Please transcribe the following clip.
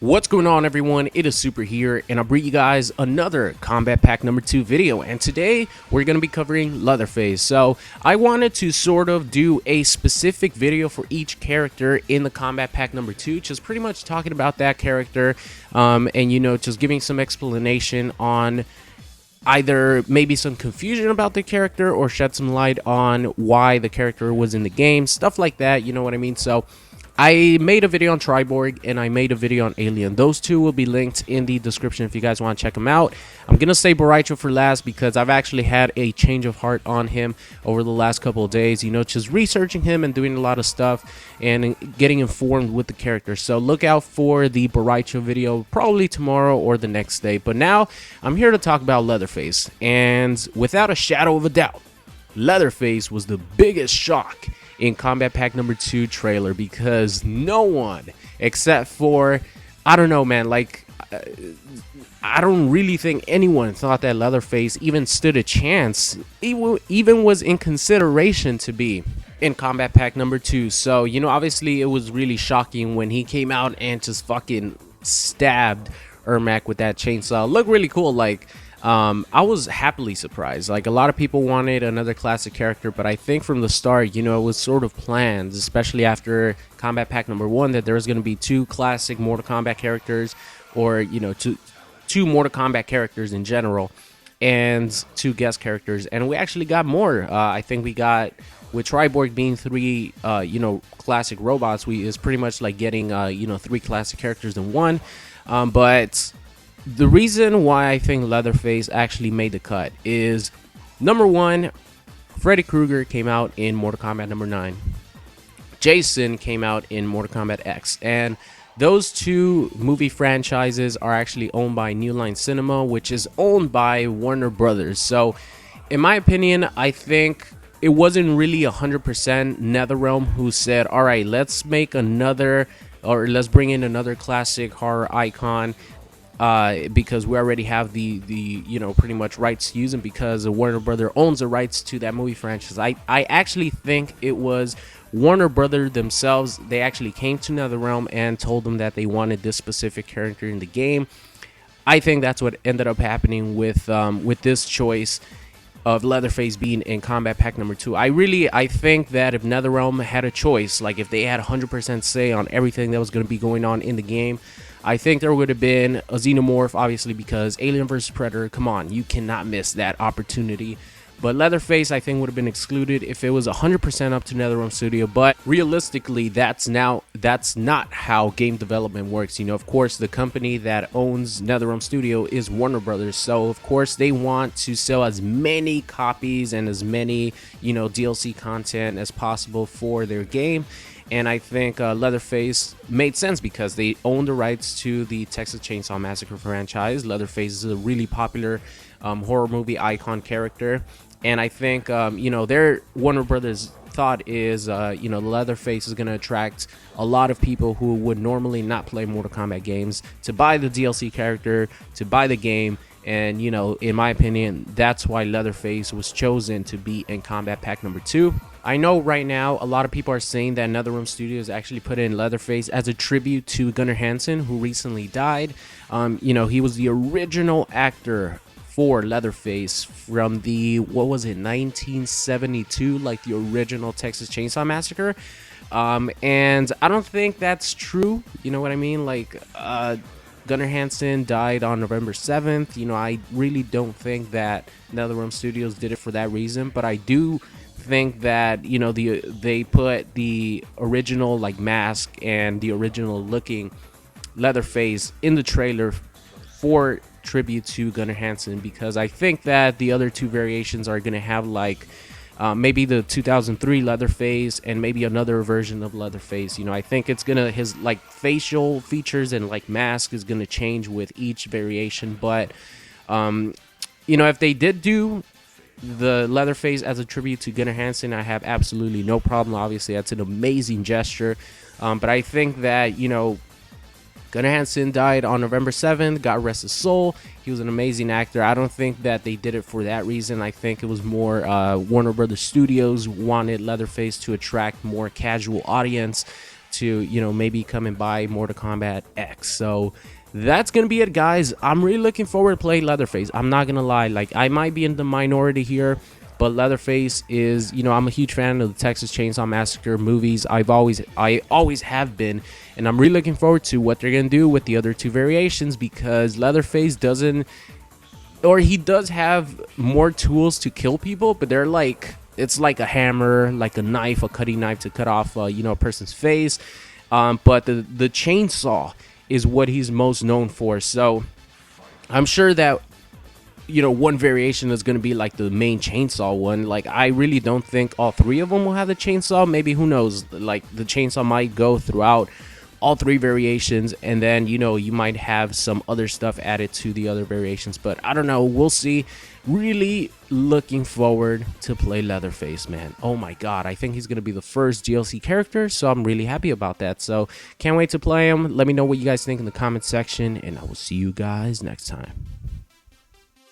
What's going on, everyone? It is Super here, and I'll bring you guys another Combat Pack number 2 video, and today we're going to be covering Leatherface. So I wanted to sort of do a specific video for each character in the Combat Pack number 2, just pretty much talking about that character, and just giving some explanation on either maybe some confusion about the character or shed some light on why the character was in the game, stuff like that, you know what I mean? So I made a video on Triborg and I made a video on Alien. Those two will be linked in the description if you guys want to check them out. I'm going to save Boraicho for last because I've actually had a change of heart on him over the last couple of days, just researching him and doing a lot of stuff and getting informed with the character. So look out for the Boraicho video probably tomorrow or the next day. But now I'm here to talk about Leatherface, and without a shadow of a doubt, Leatherface was the biggest shock in Combat Pack number 2 trailer, because no one except for, I don't know, man, like I don't really think anyone thought that Leatherface even stood a chance, even was in consideration to be in Combat Pack number 2. So obviously it was really shocking when he came out and just fucking stabbed Ermac with that chainsaw. Looked really cool. Like I was happily surprised. Like, a lot of people wanted another classic character, but I think from the start, it was sort of planned, especially after Combat Pack number 1, that there was going to be 2 classic Mortal Kombat characters, or two Mortal Kombat characters in general, and 2 guest characters, and we actually got more. I think we got, with Triborg being 3 classic robots, is pretty much like getting 3 classic characters in one. But the reason why I think Leatherface actually made the cut is, number 1, Freddy Krueger came out in Mortal Kombat number 9. Jason came out in Mortal Kombat X. And those 2 movie franchises are actually owned by New Line Cinema, which is owned by Warner Brothers. So, in my opinion, I think it wasn't really 100% NetherRealm who said, all right, let's make another, or let's bring in another classic horror icon, because we already have the pretty much rights to use them, because Warner Brother owns the rights to that movie franchise. I actually think it was Warner Brother themselves. They actually came to NetherRealm and told them that they wanted this specific character in the game. I think that's what ended up happening with this choice of Leatherface being in Combat Pack number 2. I think that if NetherRealm had a choice, like if they had 100% say on everything that was going to be going on in the game, I think there would have been a Xenomorph, obviously, because Alien vs. Predator, come on, you cannot miss that opportunity. But Leatherface, I think, would have been excluded if it was 100% up to NetherRealm Studio. But realistically, that's not how game development works. Of course, the company that owns NetherRealm Studio is Warner Brothers. So, of course, they want to sell as many copies and as many, DLC content as possible for their game. And I think Leatherface made sense because they own the rights to the Texas Chainsaw Massacre franchise. Leatherface is a really popular horror movie icon character. And I think, their Warner Brothers thought is, Leatherface is going to attract a lot of people who would normally not play Mortal Kombat games to buy the DLC character, to buy the game. And, in my opinion, that's why Leatherface was chosen to be in Combat Pack number 2. I know right now a lot of people are saying that NetherRealm Studios actually put in Leatherface as a tribute to Gunnar Hansen, who recently died. He was the original actor for Leatherface from the, 1972, like the original Texas Chainsaw Massacre. And I don't think that's true. You know what I mean? Like, Gunnar Hansen died on November 7th. I really don't think that NetherRealm Studios did it for that reason, but I do think that they put the original mask and the original looking Leatherface in the trailer for tribute to Gunnar Hansen, because I think that the other 2 variations are going to have maybe the 2003 Leatherface and maybe another version of Leatherface. I think it's gonna, his facial features and mask is gonna change with each variation. But if they did do the Leatherface as a tribute to Gunnar Hansen, I have absolutely no problem. Obviously, that's an amazing gesture. But I think that Gunnar Hansen died on November 7th. God rest his soul. He was an amazing actor. I don't think that they did it for that reason. I think it was more Warner Brothers Studios wanted Leatherface to attract more casual audience, to, you know, maybe come and buy Mortal Kombat X. So that's gonna be it, guys. I'm really looking forward to playing Leatherface. I'm not gonna lie, like, I might be in the minority here, but Leatherface is, you know, I'm a huge fan of the Texas Chainsaw Massacre movies. I always have been, and I'm really looking forward to what they're gonna do with the other two variations, because Leatherface doesn't, or he does have more tools to kill people, but they're like, it's like a hammer, like a knife, a cutting knife to cut off, you know, a person's face. But the chainsaw is what he's most known for. So I'm sure that, you know, one variation is going to be like the main chainsaw one. Like, I really don't think all three of them will have the chainsaw. Maybe, who knows, like the chainsaw might go throughout all three variations, and then, you know, you might have some other stuff added to the other variations, but I don't know, we'll see. Really looking forward to play Leatherface, man. Oh my god, I think he's gonna be the first DLC character, so I'm really happy about that. So can't wait to play him. Let me know what you guys think in the comment section, and I will see you guys next time.